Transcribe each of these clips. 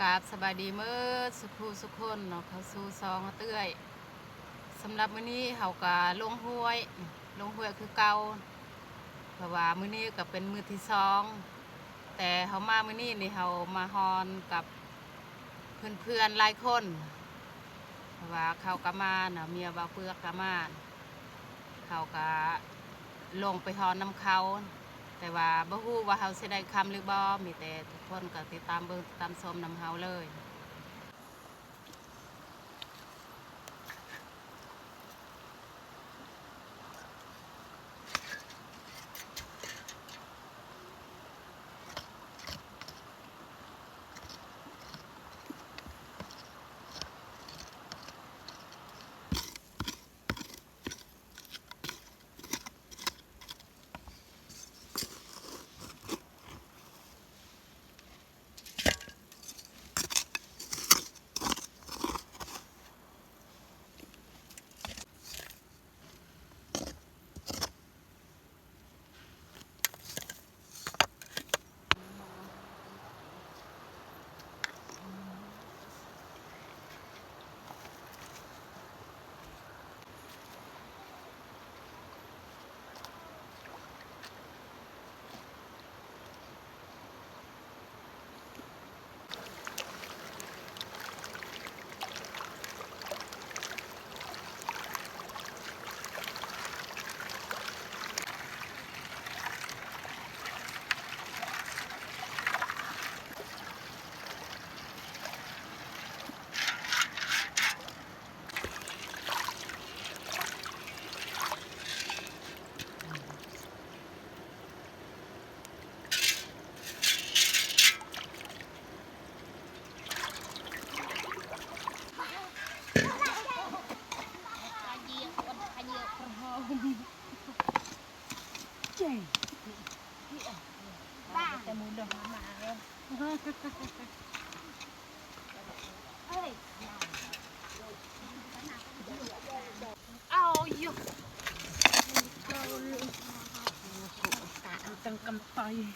กราบสบายดีมื้อสุขสุขคนเนาะเข้าสู่ซองเตื้อยสำหรับมื้อนี้เฮาก็ลงห้วยคือเก่าเพราะว่ามื้อนี้ก็เป็นมื้อที่2แต่เฮามามื้อนี้นี่เฮามาฮอนกับเพื่อนๆหลายคนเพราะว่าเขาก็มาเนาะเมียบ่าวเปลือกก็มาเขาก็ลงไปฮอนนํเขาแต่ว่าบ่ฮู้ว่าเฮาสิได้คำหรือบ่มีแต่ทุกคนก็ติดตามเบิ่งตามชมนํเฮาเลยแต่มูดอกมาแล้วเอาอยู่กะจังกำไปเลย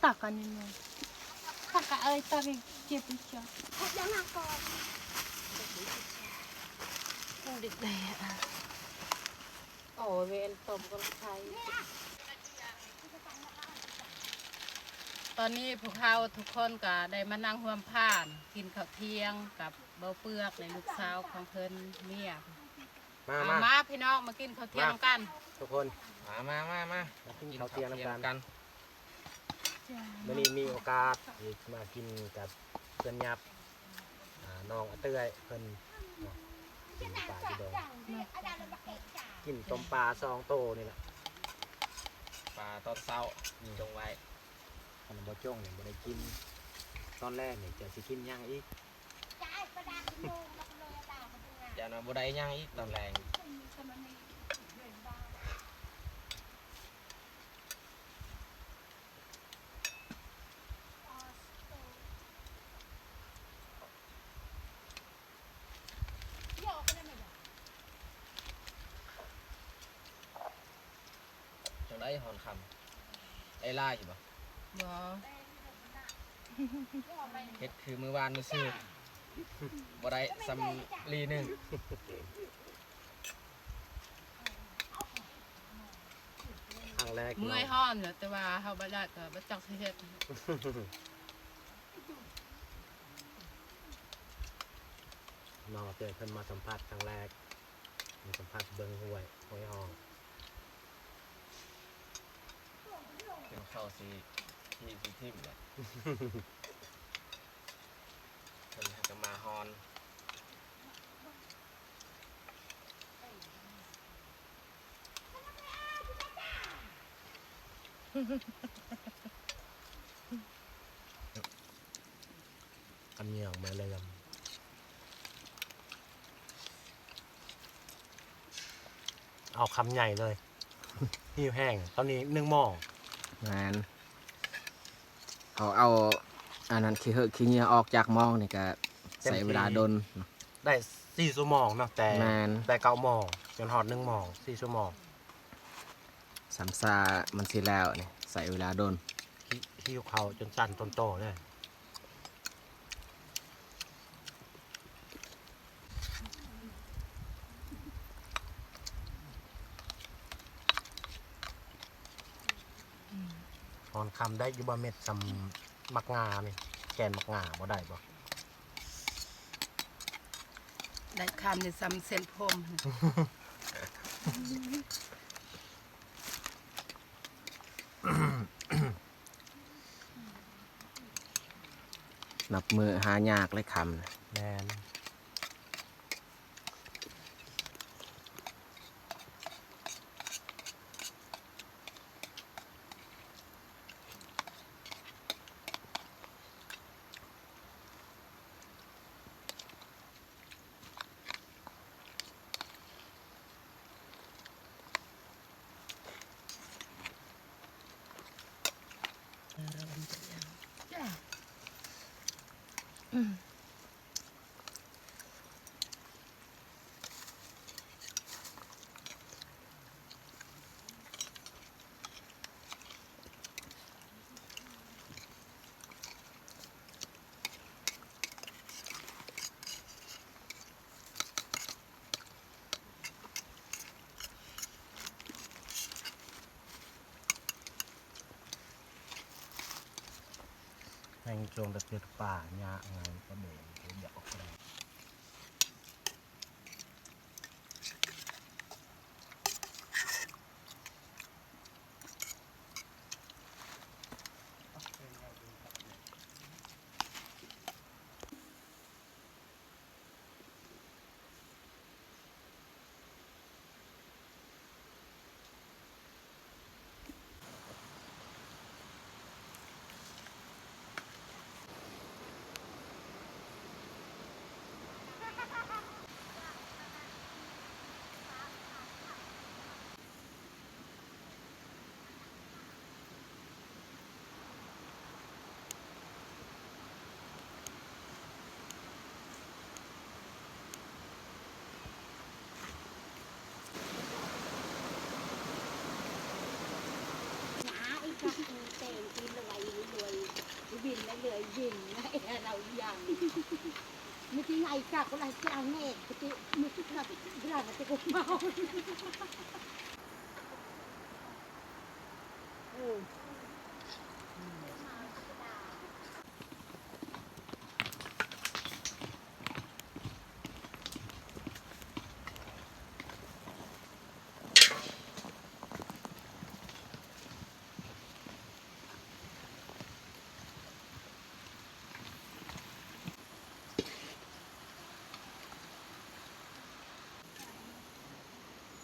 ตักกันยังไงตักกันเอ้ยตักเก็บไปจ้ะยังหนักก่อนเด็กเลยอ่ะโอ้เวนต้มกันไทยตอนนี้พวกเขาทุกคนก็ได้มานั่งร่วมผ่านกินข้าวเที่ยงกับเบาเปลือกในลูกสาวของเพิ่นเมียมาพี่น้องมากินข้าวเที่ยงกันทุกคนมากินข้าวเที่ยงกันวันนี้มีโอกาสมากินกับเพื่อนยับน้องเตื้อยเพิ่นกินปลาที่ดองกินต้มปลาซองโตนี่แหละปลาตอนเช้าจงไว้ขนมบ่จ้งเนี่ยบ่ได้กินตอนแรกเนี่ยจะสิกินย่างอีกจะนอนบ่ได้ย่างอีกตอนแรงจังได้หอนคำไล่อยู่บ่เฮ็ดคือมือวานมือซื้อบ่ได้ซ้ำลีหนึ่งครั้งแรกเมื่อยห้อนเนอะแต่ว่าเฮาบ่ได้ก็บ่จักสิเฮ็ดน้องเตื้อยเพิ่นมาสัมภาษณ์ครั้งแรกมีสัมภาษณ์เบิ่งห้วยห้องเกี่ยวเข้าสีทิ่มเลยเพิ่นก็มาฮอนอันเหนียวมาเลยเอาคำใหญ่เลยหิวแห้งตอนนี้1 หม้อแมนเอาอันนั้นขี้เหอะขี้เหงื่อออกจากหม้อนี่ก็ใส่เวลาโดนได้4 ชั่วโมงเนาะแต่9 หม้อจนฮอด1 หม้อ4 ชั่วโมงสามซามันสิแล้วนี่ใส่เวลาโดนหิวเขาจนสั่นจนโตเลยหอนคำได้อยู่บ่เม็ดสำมักงานี่แกนมักงาบ่ได้บ่ได้คำนี่ซ้ำเส้นผม นับมือหายากเลยคำแม่นแห่งจงตะเกียบป่าหญ้าไงก็เดินเดี๋ยวออกไป เตงกินเลยเลยบินแล้วเลยบินนะเราอย่างมีที่ไหนจากอะไรจะเอาเงี้ยที่มีที่ไหนที่ไหนมันจะกเมา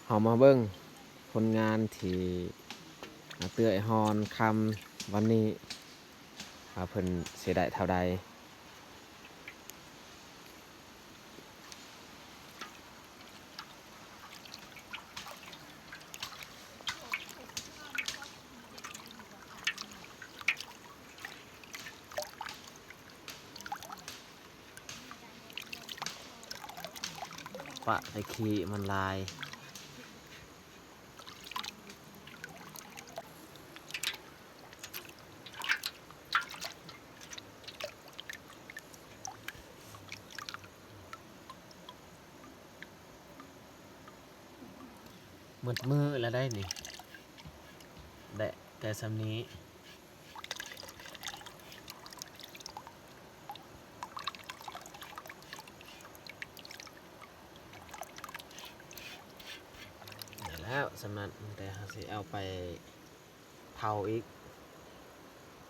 เฮามาเบิ่งผลงานที่เตื้อยฮอนคำวันนี้ว่าเพิ่นสิได้เท่าใดปะไอ้ขี้มันลายหมดมือแล้วได้นี่ได้แต่สำนี้ได้แล้วสำนั้นแต่เขาสิเอาไปเผาอีก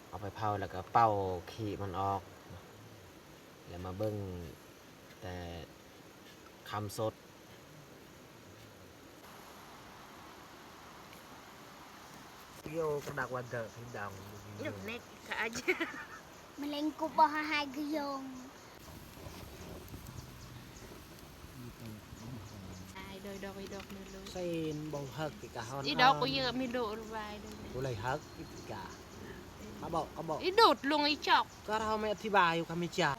เอาไปเผาแล้วก็เป่าขี้มันออกแล้วมาเบิ่งแต่คำสด Yo cái đặc quan trọng thì đồng Nek aja. melengkup bahagia hai geyong Ai đôi đôi đôi luôn. Sen bông hật thì cả hòn Ý đó có giờ mi độ vài đôi. Cô lấy hật thì cả Có bộ Ý đột luôn ý chọc. Có đâu mẹ thi bài không mẹ chả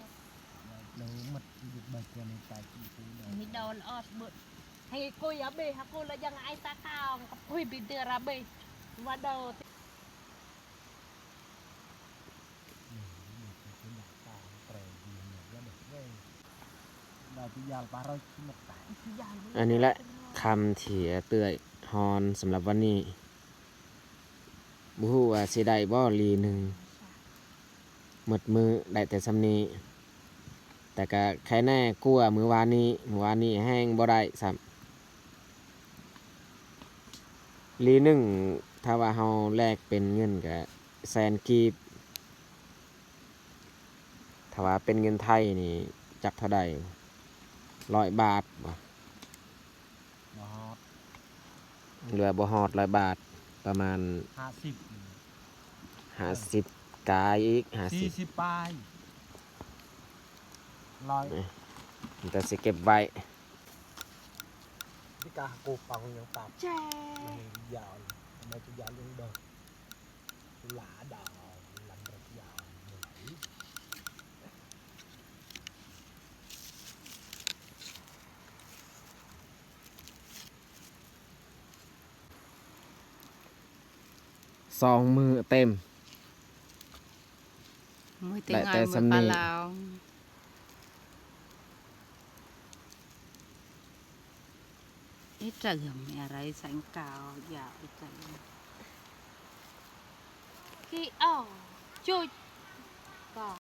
Mi daun ot but. Hay cô ya be, aku lah jangan ai takau. Koi bider rabe. Waduh. Anh นี้แหละคำที่เตื้อยฮอนสำหรับวันนี้บ่ฮู้ว่าสิได้บ่ลีหนึ่งหมดมือได้แต่สำนี้แต่ก็ใครแน่กลัวมื้อวานนี้แห้งบ่ได้ซ้ำลีหนึ่งถ้าว่าเฮาแลกเป็นเงินก็แสนกีบถ้าว่าเป็นเงินไทยนี่จักเท่าใด100 บาทบ่เหลือบ่ฮอด100 บาทประมาณ50กายอีก50 ปลายร้อย มันจะสิเก็บไว้ Cái cả cô phòng những tạp Chà Dạo Mấy cái dạo luôn đời Lạ đỏ Làm rất dạo Mấy 2 มือเต็ม Mới Lại tiếng tay ai xăm mới nị. pa lao. Ít trời mẹ đấy sánh cao dạo trời. Khi chui